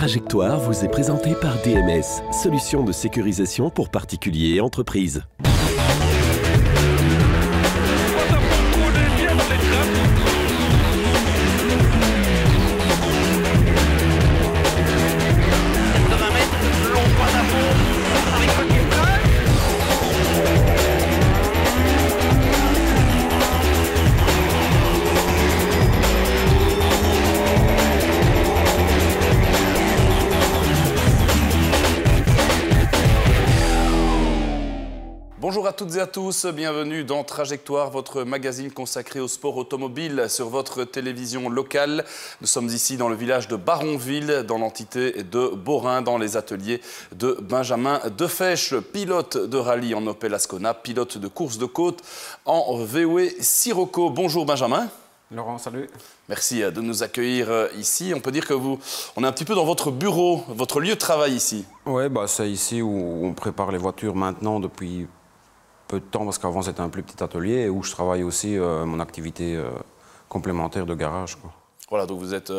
Trajectoire vous est présenté par DMS, solution de sécurisation pour particuliers et entreprises. Bonjour à toutes et à tous, bienvenue dans Trajectoire, votre magazine consacré au sport automobile sur votre télévision locale. Nous sommes ici dans le village de Baronville, dans l'entité de Borin, dans les ateliers de Benjamin Defèche, pilote de rallye en Opel Ascona, pilote de course de côte en VW Sirocco. Bonjour Benjamin. Laurent, salut. Merci de nous accueillir ici. On peut dire que on est un petit peu dans votre bureau, votre lieu de travail ici. Oui, c'est ici où on prépare les voitures maintenant depuis peu de temps, parce qu'avant c'était un plus petit atelier où je travaille aussi mon activité complémentaire de garage, quoi. Voilà, donc vous êtes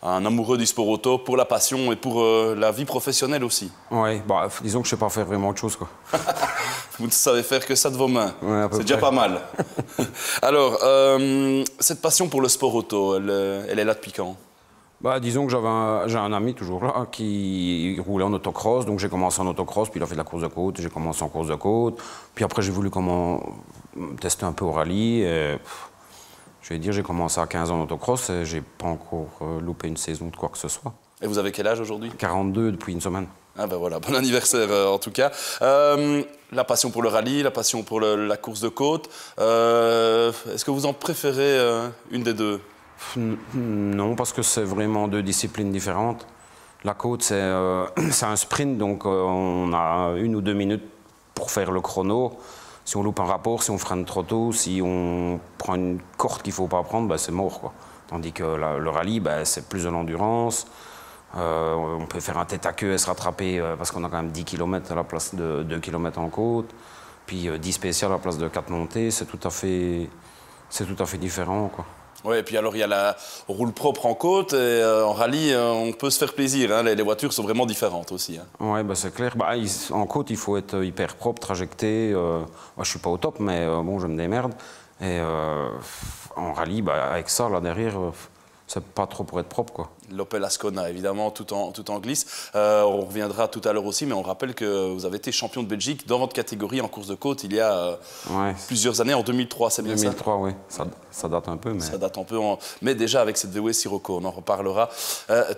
un amoureux du sport auto pour la passion et pour la vie professionnelle aussi. Oui, disons que je ne sais pas faire vraiment autre chose, quoi. Vous ne savez faire que ça de vos mains, ouais, c'est déjà pas mal. Alors, cette passion pour le sport auto, elle est là depuis quand? Disons que j'ai un ami toujours là qui roulait en autocross, donc j'ai commencé en autocross, puis il a fait de la course de côte, j'ai commencé en course de côte, puis après j'ai voulu tester un peu au rallye. Je vais dire, j'ai commencé à 15 ans en autocross et j'ai pas encore loupé une saison de quoi que ce soit. Et vous avez quel âge aujourd'hui? 42 depuis une semaine. Ah ben voilà, bon anniversaire en tout cas. La passion pour le rallye, la passion pour la course de côte, est-ce que vous en préférez une des deux? Non, parce que c'est vraiment deux disciplines différentes. La côte, c'est un sprint, donc on a 1 ou 2 minutes pour faire le chrono. Si on loupe un rapport, si on freine trop tôt, si on prend une corde qu'il ne faut pas prendre, c'est mort, quoi. Tandis que le rallye, c'est plus de l'endurance. On peut faire un tête à queue et se rattraper parce qu'on a quand même 10 km à la place de 2 km en côte. Puis 10 spéciales à la place de 4 montées, c'est tout à fait différent, quoi. Oui, et puis alors il y a on roule propre en côte et en rallye on peut se faire plaisir, hein. Les voitures sont vraiment différentes aussi, hein. Oui, c'est clair. En côte il faut être hyper propre, trajecté. Moi je suis pas au top, mais bon, je me démerde. Et en rallye, avec ça là derrière, c'est pas trop pour être propre, quoi. L'Opel Ascona, évidemment, tout en glisse. On reviendra tout à l'heure aussi, mais on rappelle que vous avez été champion de Belgique dans votre catégorie en course de côte il y a plusieurs années, en 2003, c'est bien 2003, oui. Ça date un peu. Mais... Ça date un peu, mais déjà avec cette VW Sirocco, on en reparlera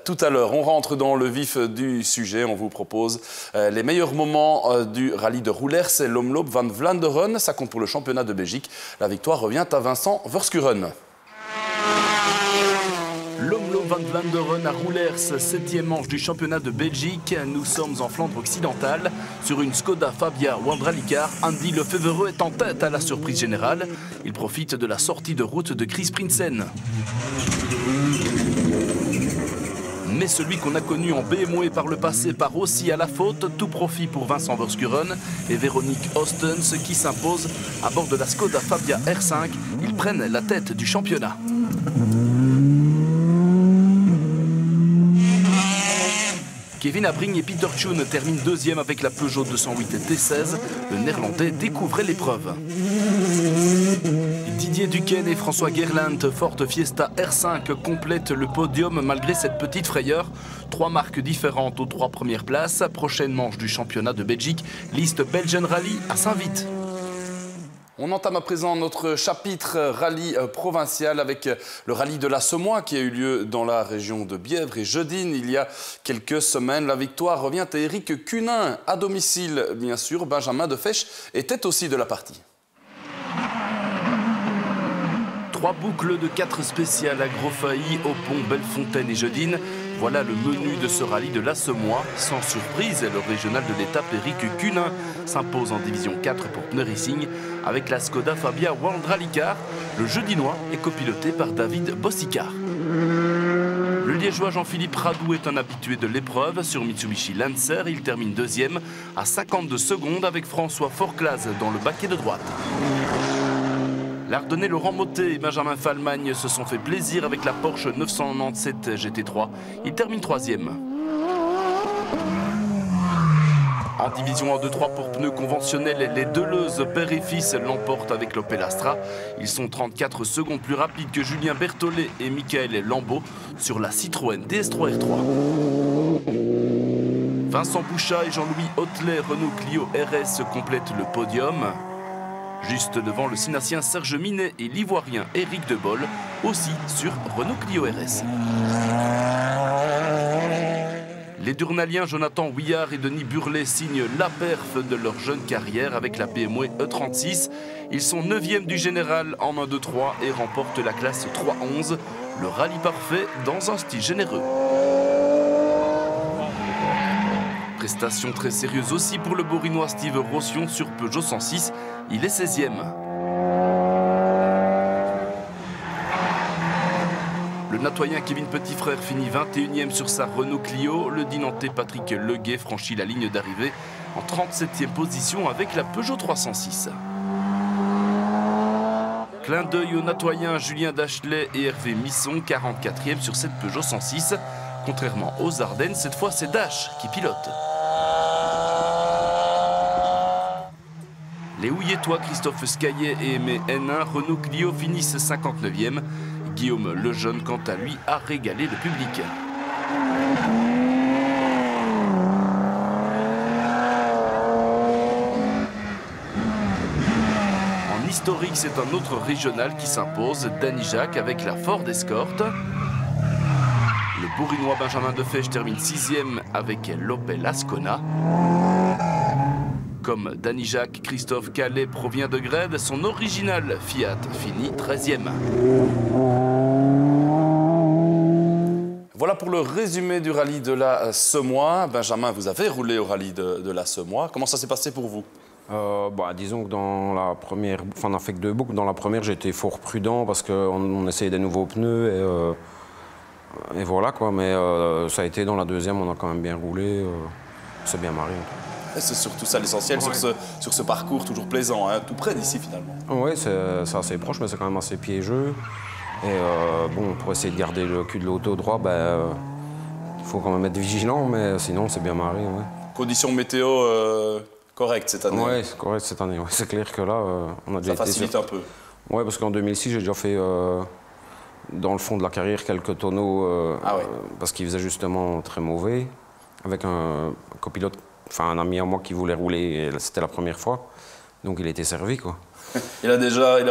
tout à l'heure. On rentre dans le vif du sujet, on vous propose les meilleurs moments du rallye de Roulers, c'est l'Omloop van Vlaanderen, ça compte pour le championnat de Belgique. La victoire revient à Vincent Verschuren. L'Omloop van Vlaanderen à Roulers, 7e manche du championnat de Belgique. Nous sommes en Flandre occidentale sur une Skoda Fabia World Rally Car. Andy Lefevre est en tête à la surprise générale. Il profite de la sortie de route de Chris Prinsen. Mais celui qu'on a connu en BMW par le passé part aussi à la faute. Tout profit pour Vincent Verschuren et Véronique Ostens qui s'imposent à bord de la Skoda Fabia R5. Ils prennent la tête du championnat. Kevin Abring et Peter Tune terminent 2e avec la Peugeot 208 T16. Le Néerlandais découvrait l'épreuve. Didier Duquesne et François Gerland, Ford Fiesta R5 complètent le podium malgré cette petite frayeur. 3 marques différentes aux 3 premières places. Prochaine manche du championnat de Belgique, liste Belgian Rally à Saint-Vith. On entame à présent notre chapitre rallye provincial avec le rallye de la Semois qui a eu lieu dans la région de Bièvre et Jeudine il y a quelques semaines. La victoire revient à Eric Cunin à domicile, bien sûr. Benjamin Defèche était aussi de la partie. 3 boucles de 4 spéciales à Grosfailly, Au Pont, Bellefontaine et Jeudine. Voilà le menu de ce rallye de la Semois. Sans surprise, le régional de l'étape Eric Cunin s'impose en division 4 pour Pneu Racing avec la Skoda Fabia World Rally Car. Le Jeudinois est copiloté par David Bossicard. Le Liégeois Jean-Philippe Radou est un habitué de l'épreuve. Sur Mitsubishi Lancer, il termine 2e à 52 secondes avec François Forclaz dans le baquet de droite. L'Ardennais Laurent Mottet et Benjamin Falmagne se sont fait plaisir avec la Porsche 997 GT3. Il termine 3e. En division 1-2-3 pour pneus conventionnels, les Deleuze père et fils l'emportent avec l'Opel Astra. Ils sont 34 secondes plus rapides que Julien Berthollet et Michael Lambeau sur la Citroën DS3 R3. Vincent Bouchat et Jean-Louis Hotelet Renault Clio RS complètent le podium. Juste devant le Synassien Serge Minet et l'Ivoirien Éric Debol, aussi sur Renault Clio RS. Les Durnaliens Jonathan Houillard et Denis Burlet signent la perf de leur jeune carrière avec la BMW E36. Ils sont 9e du général en 1-2-3 et remportent la classe 3-11, le rallye parfait dans un style généreux. Prestation très sérieuse aussi pour le Bourinois Steve Rossion sur Peugeot 106, il est 16e. Le Natoyen Kevin Petitfrère finit 21e sur sa Renault Clio. Le Dinantais Patrick Leguet franchit la ligne d'arrivée en 37e position avec la Peugeot 306. Clin d'œil aux Natoyens Julien Dachelet et Hervé Misson, 44e sur cette Peugeot 106. Contrairement aux Ardennes, cette fois c'est Dash qui pilote. Les Houilletois Christophe Scaillet et Aimé Hénin, Renault Clio finissent 59e. Guillaume Lejeune, quant à lui, a régalé le public. En historique, c'est un autre régional qui s'impose, Danny Jacques avec la Ford Escort. Le Bourinois Benjamin Defèche termine 6e avec l'Opel Ascona. Comme Danny Jacques, Christophe Calais provient de Grède, son original Fiat finit 13e. Voilà pour le résumé du rallye de la Semois. Benjamin, vous avez roulé au rallye de la Semois. Comment ça s'est passé pour vous? Disons que dans la première, on n'a fait que 2 boucles. Dans la première, j'étais fort prudent parce qu'on essayait des nouveaux pneus et voilà quoi. Mais ça a été dans la deuxième, on a quand même bien roulé. C'est bien marré. C'est surtout ça l'essentiel, ouais. sur ce parcours toujours plaisant, hein, tout près d'ici finalement. Oui, c'est assez proche, mais c'est quand même assez piégeux. Et pour essayer de garder le cul de l'auto droit, il faut quand même être vigilant, mais sinon c'est bien marré. Ouais. Conditions météo correctes cette année? Oui, c'est correct cette année. Ouais. C'est clair que là, on a déjà été... Ça facilite un peu? Oui, parce qu'en 2006, j'ai déjà fait, dans le fond de la carrière, quelques tonneaux, parce qu'il faisait justement très mauvais, avec un copilote. Enfin, un ami à moi qui voulait rouler, c'était la première fois, donc il était servi quoi. Il a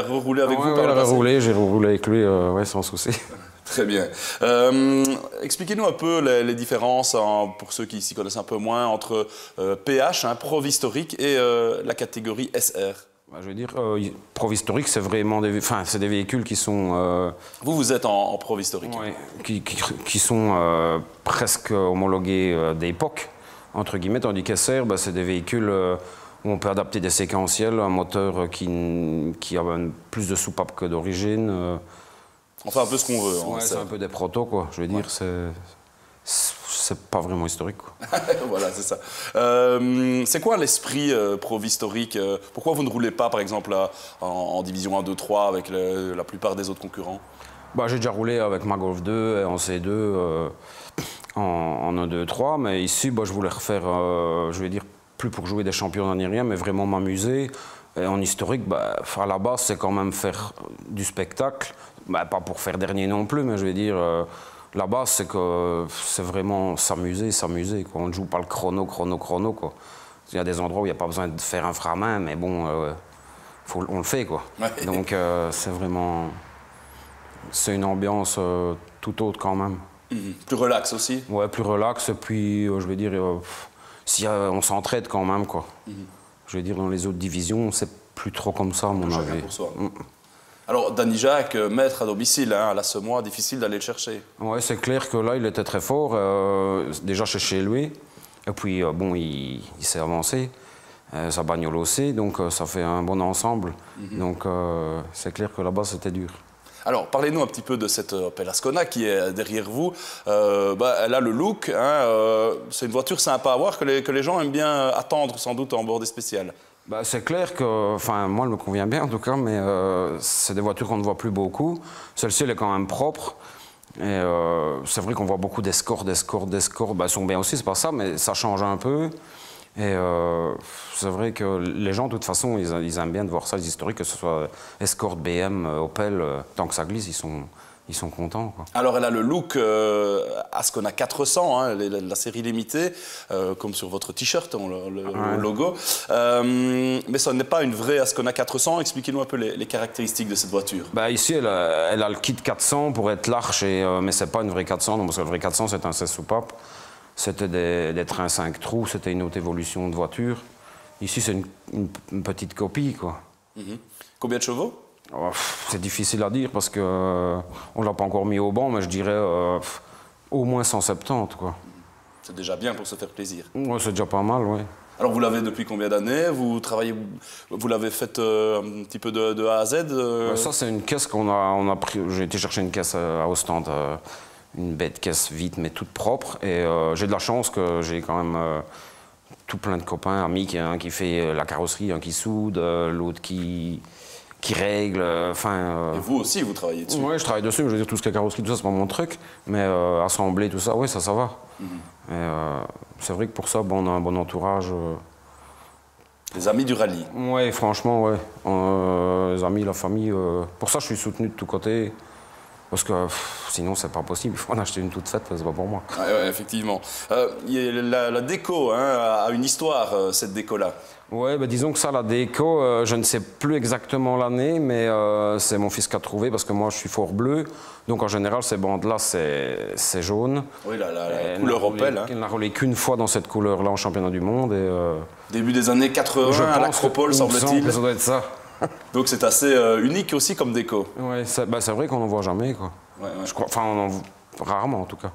reroulé avec vous par le passé? J'ai reroulé avec lui, sans souci. Très bien. Expliquez-nous un peu les différences, pour ceux qui s'y connaissent un peu moins, entre PH, Prov historique, et la catégorie SR. Je veux dire, Prov historique, c'est vraiment des véhicules qui sont... Vous êtes en Prov historique? Oui, qui sont presque homologués d'époque. Entre guillemets, tandis qu'SR, c'est des véhicules où on peut adapter des séquentiels, un moteur qui a plus de soupape que d'origine. On fait un peu ce qu'on veut. Ouais, c'est un peu des protos, quoi. Je veux dire, c'est pas vraiment historique, quoi. Voilà, c'est ça. C'est quoi l'esprit Prov historique? Pourquoi vous ne roulez pas, par exemple, en division 1, 2, 3 avec la plupart des autres concurrents? J'ai déjà roulé avec ma Golf 2 et en C2. En 1, 2, 3, mais ici, je voulais refaire, je vais dire, plus pour jouer des championnats ni rien, mais vraiment m'amuser. Et en historique, à la base, c'est quand même faire du spectacle. Pas pour faire dernier non plus, mais je vais dire, la base, c'est que c'est vraiment s'amuser, quoi. On ne joue pas le chrono, quoi. Il y a des endroits où il n'y a pas besoin de faire un frein-main, mais bon, on le fait, quoi. Ouais. Donc, c'est vraiment... C'est une ambiance tout autre quand même. Plus relax aussi? Ouais, plus relax, et puis je vais dire, si on s'entraide quand même, quoi. Je vais dire, dans les autres divisions, c'est plus trop comme ça, à mon avis. Pour soi. Alors, Danny Jacques, maître à domicile, à la Semois, difficile d'aller le chercher. Ouais, c'est clair que là, il était très fort, déjà chez lui, et puis, il s'est avancé, sa bagnole aussi, donc ça fait un bon ensemble. Donc, c'est clair que là-bas, c'était dur. Alors, parlez-nous un petit peu de cette Opel Ascona qui est derrière vous. Elle a le look, c'est une voiture sympa à voir que les gens aiment bien attendre sans doute en bordée spéciale. C'est clair que, moi, elle me convient bien en tout cas, mais c'est des voitures qu'on ne voit plus beaucoup. Celle-ci, elle est quand même propre. Et c'est vrai qu'on voit beaucoup d'escorts. Bah, ils sont bien aussi, c'est pas ça, mais ça change un peu. Et c'est vrai que les gens, de toute façon, ils aiment bien de voir ça, les historiques, que ce soit Escort, BM, Opel, tant que ça glisse, ils sont contents, quoi. Alors elle a le look Ascona 400, hein, la série limitée, comme sur votre t-shirt, le logo. Mais ce n'est pas une vraie Ascona 400. Expliquez-nous un peu les caractéristiques de cette voiture. Bah, ici, elle a le kit 400 pour être large, mais ce n'est pas une vraie 400, non, parce que le vrai 400, c'est un 16 soupapes. C'était des trains 5 trous, c'était une autre évolution de voiture. Ici, c'est une petite copie, quoi. Combien de chevaux? Oh, c'est difficile à dire parce qu'on ne l'a pas encore mis au banc, mais je dirais au moins 170, quoi. C'est déjà bien pour se faire plaisir. Ouais, c'est déjà pas mal, oui. Alors vous l'avez depuis combien d'années? Vous l'avez fait un petit peu de A à Z? Ça, c'est une caisse qu'on a pris. J'ai été chercher une caisse à Ostende. Une bête caisse vide mais toute propre, et j'ai de la chance que j'ai quand même tout plein de copains, amis, un qui fait la carrosserie, un qui soude, l'autre qui règle, Et vous aussi, vous travaillez dessus? Oui, je travaille dessus, mais je veux dire, tout ce qui est carrosserie, tout ça, c'est pas mon truc, mais assembler, tout ça, oui, ça va. C'est vrai que pour ça, bon, on a un bon entourage. Les amis du rallye? Oui, franchement, oui. Les amis, la famille, pour ça, je suis soutenu de tous côtés. Parce que sinon, c'est pas possible. Il faut en acheter une toute faite, c'est pas pour moi. Ouais, effectivement. La déco, hein, a une histoire, cette déco-là. Oui, bah, disons que ça, la déco, je ne sais plus exactement l'année, mais c'est mon fils qui a trouvé, parce que moi, je suis fort bleu. Donc, en général, ces bandes-là, c'est jaune. Oui, la couleur Opel. Il n'a roulé qu'une fois dans cette couleur-là en championnat du monde. Et, début des années 80, à l'Acropole, semble-t-il. Ça doit être ça. Donc c'est assez unique aussi comme déco. Oui, c'est vrai qu'on n'en voit jamais, quoi. Je crois, enfin, on en voit rarement en tout cas.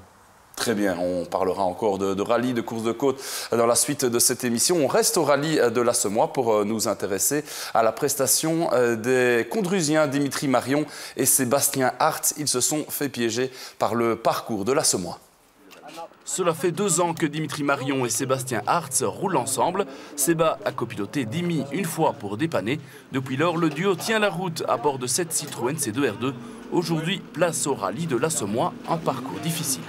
Très bien, on parlera encore de rallye, de course de côte dans la suite de cette émission. On reste au rallye de l'Assommois pour nous intéresser à la prestation des Condrusiens Dimitri Marion et Sébastien Hart. Ils se sont fait piéger par le parcours de l'Assommois. Cela fait 2 ans que Dimitri Marion et Sébastien Hartz roulent ensemble. Séba a copiloté Dimi une fois pour dépanner. Depuis lors, le duo tient la route à bord de cette Citroën C2R2. Aujourd'hui, place au rallye de l'Assommois, un parcours difficile.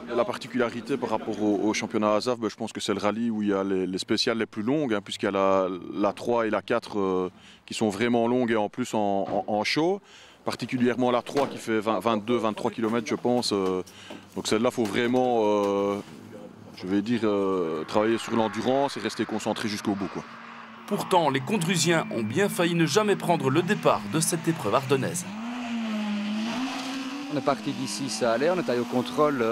La particularité par rapport au championnat ASAF, je pense que c'est le rallye où il y a les spéciales les plus longues, hein, puisqu'il y a la 3 et la 4 qui sont vraiment longues et en plus en show. Particulièrement la 3 qui fait 22-23 km, je pense. Donc celle-là, il faut vraiment, je vais dire, travailler sur l'endurance et rester concentré jusqu'au bout, quoi. Pourtant, les Condrusiens ont bien failli ne jamais prendre le départ de cette épreuve ardennaise. On est parti d'ici, ça allait, on est allé au contrôle.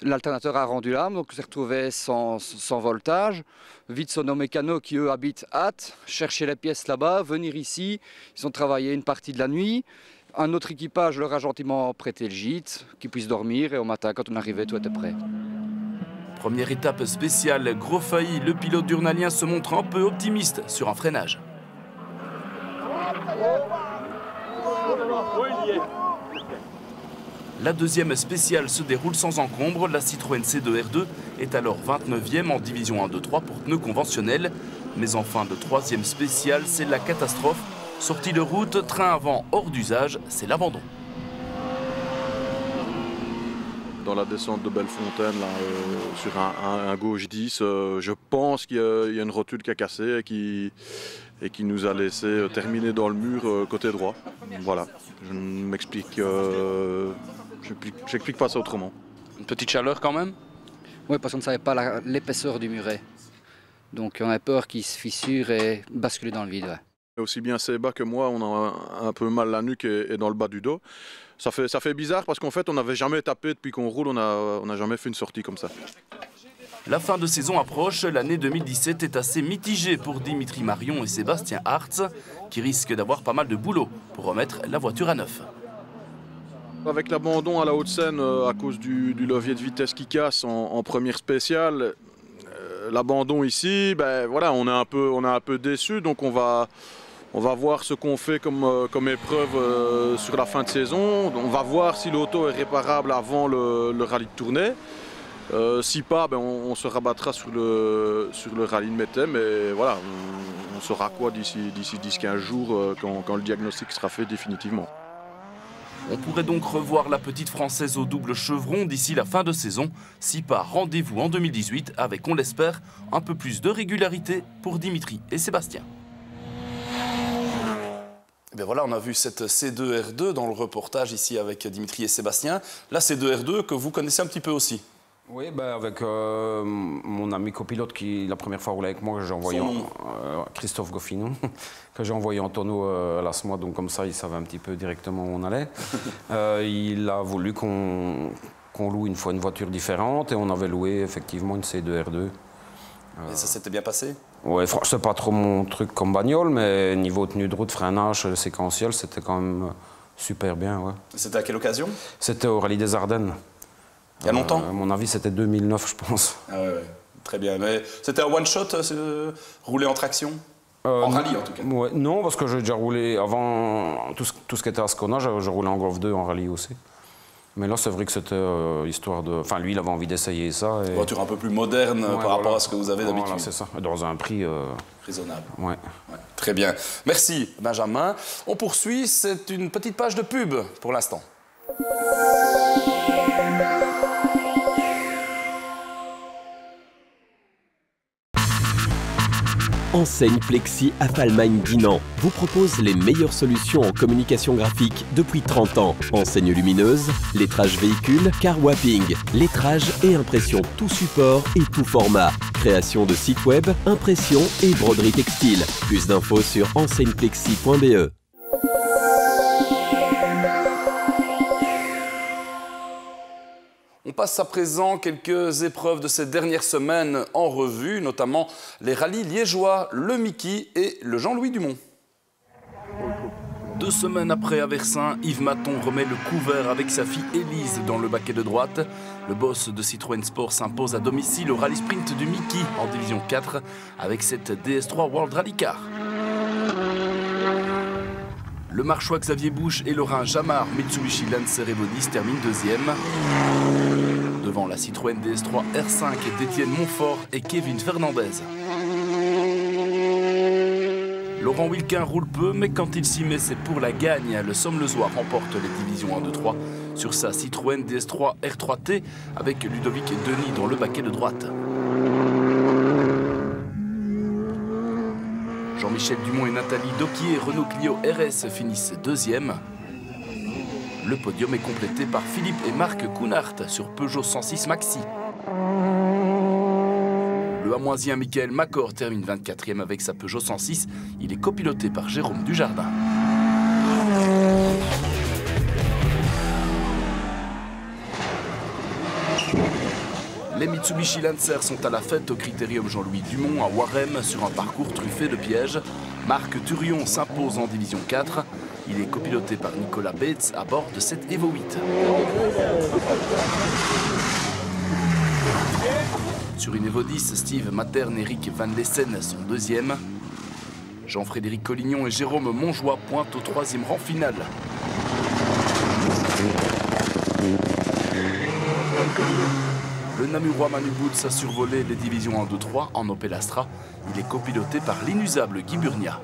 L'alternateur a rendu l'âme, donc on s'est retrouvé sans voltage. Vite son nos mécanos qui eux habitent hâte, chercher les pièces là-bas, venir ici. Ils ont travaillé une partie de la nuit. Un autre équipage leur a gentiment prêté le gîte, qu'ils puissent dormir, et au matin quand on arrivait, tout était prêt. Première étape spéciale, gros failli, le pilote d'Urnalien se montre un peu optimiste sur un freinage. La deuxième spéciale se déroule sans encombre. La Citroën C2R2 est alors 29e en division 1-2-3 pour pneus conventionnels. Mais en fin de troisième spéciale, c'est la catastrophe. Sortie de route, train avant hors d'usage, c'est l'abandon. Dans la descente de Bellefontaine, là, sur un gauche 10, je pense qu'il y a une rotule qui a cassé et qui nous a laissé terminer dans le mur côté droit. Voilà, je m'explique. J'explique pas ça autrement. Une petite chaleur quand même? Oui, parce qu'on ne savait pas l'épaisseur du muret. Donc on a peur qu'il se fissure et basculer dans le vide. Ouais. Aussi bien Séba que moi, on a un peu mal la nuque et dans le bas du dos. Ça fait bizarre parce qu'en fait, on n'avait jamais tapé depuis qu'on roule, on n'a jamais fait une sortie comme ça. La fin de saison approche, l'année 2017 est assez mitigée pour Dimitri Marion et Sébastien Hartz, qui risquent d'avoir pas mal de boulot pour remettre la voiture à neuf. Avec l'abandon à la Haute-Seine à cause du levier de vitesse qui casse en première spéciale, l'abandon ici, ben voilà, on est un peu déçu, donc on va voir ce qu'on fait comme épreuve sur la fin de saison. On va voir si l'auto est réparable avant le rallye de tournée. Si pas, ben on se rabattra sur le rallye de Méthème, mais voilà, on saura quoi d'ici 10-15 jours quand le diagnostic sera fait définitivement. On pourrait donc revoir la petite Française au double chevron d'ici la fin de saison. Si pas, rendez-vous en 2018 avec, on l'espère, un peu plus de régularité pour Dimitri et Sébastien. Et bien voilà, on a vu cette C2R2 dans le reportage ici avec Dimitri et Sébastien. La C2R2 que vous connaissez un petit peu aussi. Oui, avec mon ami copilote qui la première fois roulé avec moi, que j'ai envoyé Christophe Goffinon, que j'ai envoyé en tonneau à la SMOA, donc comme ça il savait un petit peu directement où on allait. Il a voulu qu'on loue une fois une voiture différente et on avait loué effectivement une C2R2. Et ça s'était bien passé? Ouais, c'est pas trop mon truc comme bagnole, mais niveau tenue de route, freinage, séquentiel, c'était quand même super bien. Ouais. C'était à quelle occasion? C'était au Rallye des Ardennes. Il y a longtemps? À mon avis, c'était 2009, je pense. Ah ouais, très bien. Mais c'était un one-shot, rouler en traction? En rallye, en tout cas? Ouais, non, parce que j'ai déjà roulé avant tout ce qui était Ascona, je roulais en Golf 2 en rallye aussi. Mais là, c'est vrai que c'était histoire de... Enfin, lui, il avait envie d'essayer ça. Une voiture un peu plus moderne par rapport à ce que vous avez d'habitude. Voilà, c'est ça. Dans un prix... raisonnable. Ouais. Très bien. Merci, Benjamin. On poursuit. C'est une petite page de pub pour l'instant. Enseigne Plexi Affalmagne-Guinan vous propose les meilleures solutions en communication graphique depuis 30 ans. Enseigne lumineuse, lettrage véhicule, car wapping, lettrage et impression tout support et tout format. Création de sites web, impression et broderie textile. Plus d'infos sur enseigneplexi.be. On passe à présent quelques épreuves de ces dernières semaines en revue, notamment les rallyes liégeois, le Mickey et le Jean-Louis Dumont. 2 semaines après Aversin, Yves Maton remet le couvert avec sa fille Élise dans le baquet de droite. Le boss de Citroën Sport s'impose à domicile au rallye sprint du Mickey en division 4 avec cette DS3 World Rally Car. Le Marchois Xavier Bouche et le Rhin Jamar Mitsubishi Lancer Evonis terminent 2e. Devant la Citroën DS3 R5 d'Étienne Montfort et Kevin Fernandez. Laurent Wilquin roule peu, mais quand il s'y met, c'est pour la gagne. Le Somme-le-Zois remporte les divisions 1, 2, 3 sur sa Citroën DS3 R3T avec Ludovic et Denis dans le baquet de droite. Jean-Michel Dumont et Nathalie Doquier, Renault Clio RS finissent 2e. Le podium est complété par Philippe et Marc Counart sur Peugeot 106 Maxi. Le Hamoisien Michael Macor termine 24e avec sa Peugeot 106. Il est copiloté par Jérôme Dujardin. Les Mitsubishi Lancer sont à la fête au Critérium Jean-Louis Dumont à Warem sur un parcours truffé de pièges. Marc Turion s'impose en division 4. Il est copiloté par Nicolas Bates à bord de cette Evo 8. Sur une Evo 10, Steve Materne et Eric Van Lessen sont 2e. Jean-Frédéric Collignon et Jérôme Montjoie pointent au 3e rang final. Le Namurois Manu Boots a survolé les divisions 1, 2, 3 en Opel Astra. Il est copiloté par l'inusable Guy Burnia.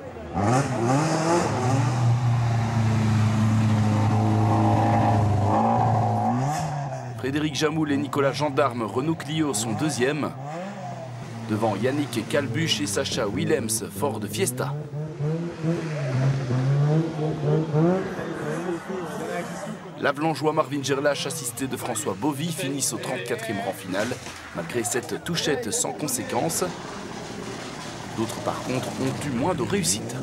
Frédéric Jamoul et Nicolas Gendarme Renault Clio sont 2e. Devant Yannick Calbuche et Sacha Willems Ford Fiesta. L'Avelangeois Marvin Gerlach, assisté de François Bovy, finissent au 34e rang final, malgré cette touchette sans conséquence. D'autres, par contre, ont eu moins de réussite.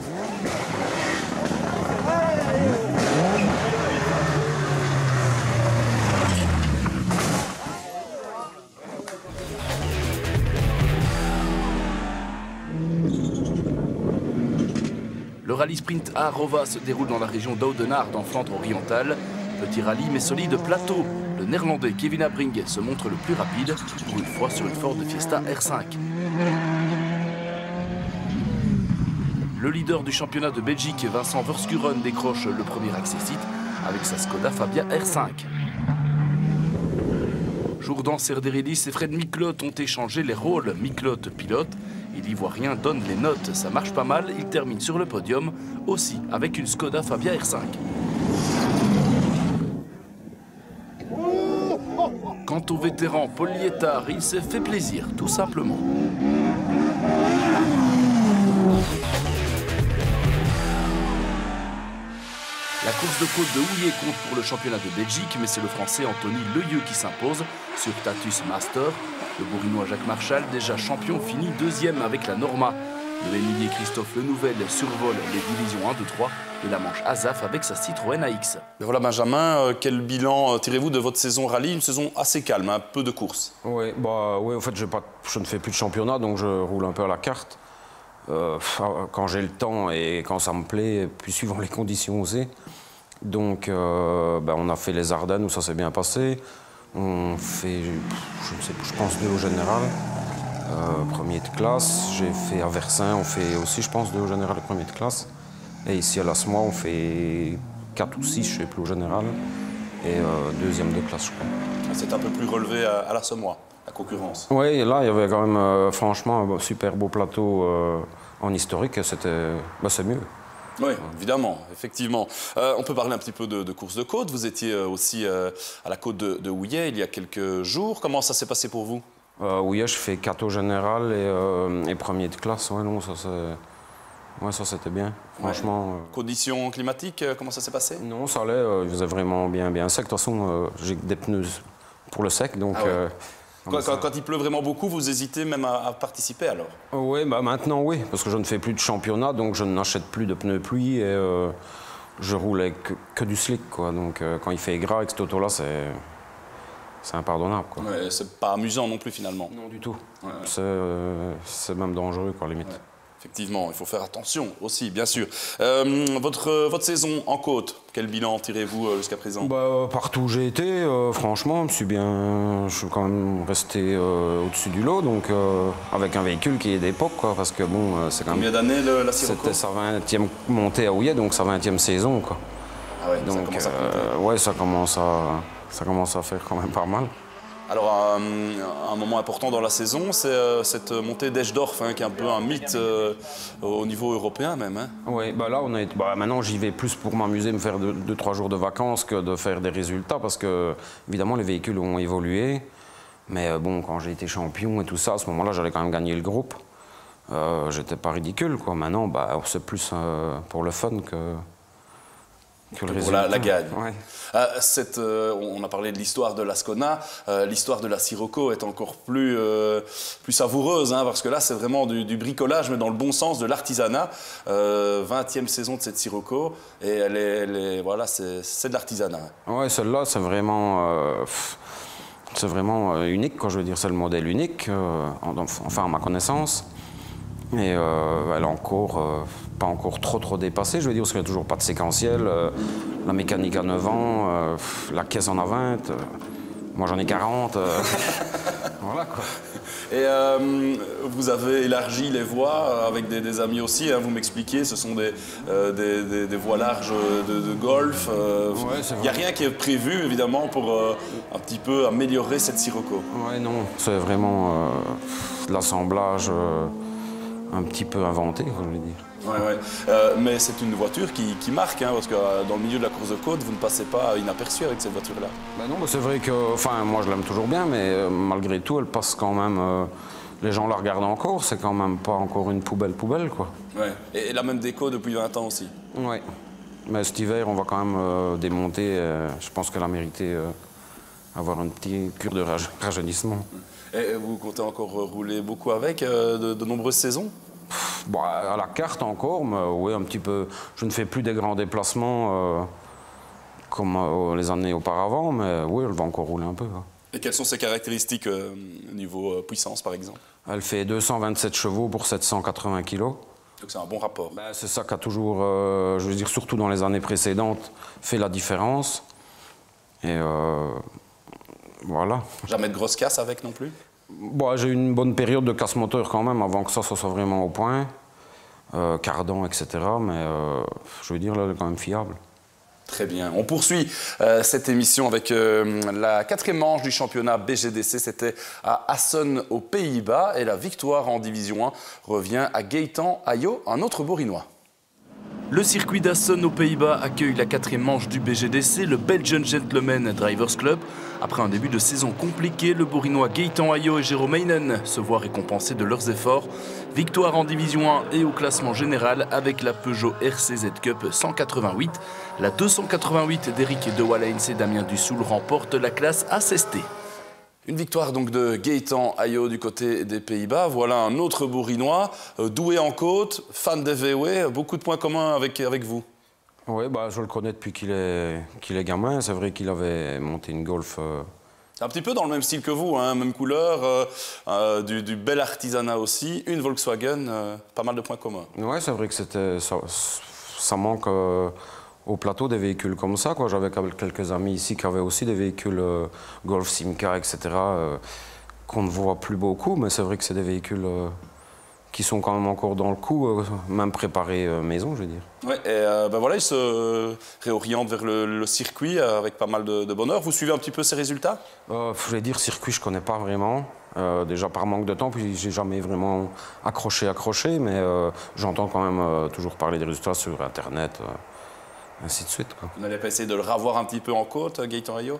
Le rallye sprint à Rova se déroule dans la région d'Oudenaarde, en Flandre orientale. Petit rallye mais solide plateau. Le néerlandais Kevin Abring se montre le plus rapide, pour une fois sur une Ford Fiesta R5. Le leader du championnat de Belgique, Vincent Verskuren, décroche le premier accessite avec sa Skoda Fabia R5. Jourdan Serderidis et Fred Miklot ont échangé les rôles. Miklot pilote et l'Ivoirien donne les notes. Ça marche pas mal, il termine sur le podium, aussi avec une Skoda Fabia R5. au vétéran Paul Liétard. Il s'est fait plaisir, tout simplement. La course de côte de Houillet compte pour le championnat de Belgique, mais c'est le Français Anthony Leyeux qui s'impose sur Tatus Master. Le Bourinois Jacques Marchal, déjà champion, finit deuxième avec la Norma. Le Vénulier Christophe Lenouvel survole les divisions 1, 2, 3 et la Manche Azaf avec sa Citroën AX. Et voilà Benjamin, quel bilan tirez-vous de votre saison rallye? Une saison assez calme, un peu de courses. Oui, en fait, je ne fais plus de championnat, donc je roule un peu à la carte. Quand j'ai le temps et quand ça me plaît, puis suivant les conditions aussi. Donc, on a fait les Ardennes où ça s'est bien passé. On fait, je pense, 2 au général, premier de classe. J'ai fait à Versin, on fait aussi, je pense, 2 au général, premier de classe. Et ici à l'Asmois, on fait 4 ou 6, je ne sais plus, au général. Et deuxième de classe, je crois. C'est un peu plus relevé à l'Asmois, la concurrence. Oui, et là, il y avait quand même, franchement, un super beau plateau en historique. C'est mieux. Oui, évidemment, effectivement. On peut parler un petit peu de course de côte. Vous étiez aussi à la côte de Houillet il y a quelques jours. Comment ça s'est passé pour vous? Houillet, je fais 4 au général et premier de classe. Ouais, non, ça c'était bien, franchement. Ouais. Conditions climatiques, comment ça s'est passé? Non, ça allait, il faisait vraiment bien sec. De toute façon, j'ai des pneus pour le sec, donc... Quand il pleut vraiment beaucoup, vous hésitez même à participer alors? Oui, maintenant oui, parce que je ne fais plus de championnat, donc je n'achète plus de pneus pluie et je roule avec que du slick, quoi. Donc quand il fait gras avec cette auto-là, c'est impardonnable, quoi. Ouais, c'est pas amusant non plus finalement? Non du tout. Ouais. C'est même dangereux, quoi, limite. Ouais. Effectivement, il faut faire attention aussi, bien sûr. Votre saison en côte, quel bilan tirez-vous jusqu'à présent? Partout où j'ai été, franchement, je suis quand même resté au-dessus du lot, donc avec un véhicule qui est d'époque, quoi, parce que bon, c'est quand même... Combien d'années la Sirocco? C'était sa 20e montée à Houillet, donc sa 20e saison, quoi. Ah ouais, donc, ça commence à compter. Ouais, ça commence à faire quand même pas mal. Alors, un moment important dans la saison, c'est cette montée d'Eschdorf, qui est un peu un mythe au niveau européen même. Hein. Oui, là, maintenant j'y vais plus pour m'amuser, me faire 2-3 jours de vacances que de faire des résultats, parce que, évidemment, les véhicules ont évolué. Mais bon, quand j'ai été champion et tout ça, à ce moment-là, j'allais quand même gagner le groupe. J'étais pas ridicule, quoi. Maintenant, c'est plus pour le fun que le résultat. Pour la gagne. Ouais. On a parlé de l'histoire de l'Ascona, l'histoire de la Sirocco est encore plus savoureuse, parce que là c'est vraiment du bricolage, mais dans le bon sens, de l'artisanat. 20e saison de cette Sirocco, et voilà, c'est de l'artisanat. Ouais, celle-là c'est vraiment unique, quoi. Je veux dire, c'est le modèle unique, enfin à ma connaissance. Et elle est encore pas encore trop dépassée, je veux dire, parce qu'il n'y a toujours pas de séquentiel. La mécanique à 9 ans, la caisse en a 20, moi j'en ai 40. Voilà, quoi. Et vous avez élargi les voies avec des amis aussi, vous m'expliquez, ce sont des voies larges de golf. Il n'y a rien qui est prévu, évidemment, pour un petit peu améliorer cette Sirocco. Ouais, non, c'est vraiment de l'assemblage un petit peu inventé, je veux dire. Ouais. Mais c'est une voiture qui marque, parce que dans le milieu de la course de côte, vous ne passez pas inaperçu avec cette voiture-là. Non, c'est vrai que, moi je l'aime toujours bien, mais malgré tout, elle passe quand même. Les gens la regardent encore, c'est quand même pas encore une poubelle, quoi. Ouais. Et la même déco depuis 20 ans aussi. Ouais. Mais cet hiver, on va quand même démonter. Je pense qu'elle a mérité avoir une petite cure de rajeunissement. Et vous comptez encore rouler beaucoup avec de nombreuses saisons? À la carte encore, mais oui, un petit peu. Je ne fais plus des grands déplacements comme les années auparavant, mais oui, elle va encore rouler un peu. Et quelles sont ses caractéristiques au niveau puissance, par exemple? Elle fait 227 chevaux pour 780 kg. Donc c'est un bon rapport. C'est ça qui a toujours, je veux dire, surtout dans les années précédentes, fait la différence. Et voilà. Jamais de grosses casses avec non plus? J'ai eu une bonne période de casse moteur quand même, avant que ça soit vraiment au point. Cardan, etc. Mais je veux dire, là, elle est quand même fiable. Très bien. On poursuit cette émission avec la 4e manche du championnat BGDC. C'était à Assen, aux Pays-Bas. Et la victoire en Division 1 revient à Gaëtan Ayot, un autre Bourinois. Le circuit d'Assen aux Pays-Bas accueille la 4e manche du BGDC, le Belgian Gentlemen Drivers Club. Après un début de saison compliqué, le Bourinois Gaëtan Ayot et Jérôme Heinen se voient récompensés de leurs efforts. Victoire en Division 1 et au classement général avec la Peugeot RCZ Cup 188. La 288 d'Éric de Wallains et Damien Dussoul remporte la classe ACST. Une victoire donc de Gaëtan Ayot du côté des Pays-Bas. Voilà un autre Bourinois, doué en côte, fan des VW, beaucoup de points communs avec vous. Oui, bah, je le connais depuis qu'il est gamin. C'est vrai qu'il avait monté une Golf. Un petit peu dans le même style que vous, hein, même couleur, du bel artisanat aussi, une Volkswagen, pas mal de points communs. Oui, c'est vrai que ça manque au plateau des véhicules comme ça, quoi. J'avais quelques amis ici qui avaient aussi des véhicules Golf, Simca, etc. Qu'on ne voit plus beaucoup, mais c'est vrai que c'est des véhicules qui sont quand même encore dans le coup, même préparés maison, je veux dire. Oui, et ben voilà, il se réoriente vers le circuit avec pas mal de bonheur. Vous suivez un petit peu ses résultats? Je vais dire, circuit, je ne connais pas vraiment. Déjà par manque de temps, puis j'ai jamais vraiment accroché, mais j'entends quand même toujours parler des résultats sur Internet. Ainsi de suite, quoi. Vous n'allez pas essayer de le revoir un petit peu en côte, Gaëtan Ayot?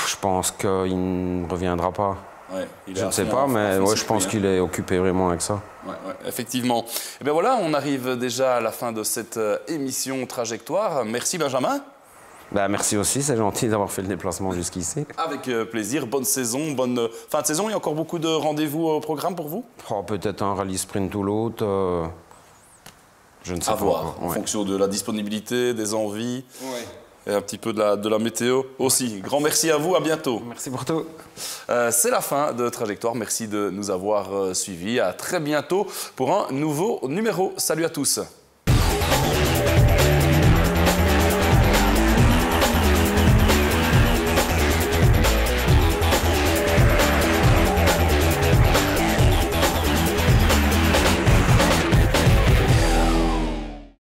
Je pense qu'il ne reviendra pas. Ouais, je ne sais pas, mais ouais, je pense qu'il est occupé vraiment avec ça. Ouais, effectivement. Et bien voilà, on arrive déjà à la fin de cette émission Trajectoire. Merci Benjamin. Ben, merci aussi, c'est gentil d'avoir fait le déplacement jusqu'ici. Avec plaisir, bonne saison, bonne fin de saison. Il y a encore beaucoup de rendez-vous au programme pour vous? Peut-être un rallye sprint ou l'autre. Je ne sais pas. À voir, en ouais. fonction de la disponibilité, des envies. Ouais. Et un petit peu de la météo aussi. Grand merci à vous, à bientôt. Merci pour tout. C'est la fin de Trajectoire. Merci de nous avoir suivis. À très bientôt pour un nouveau numéro. Salut à tous.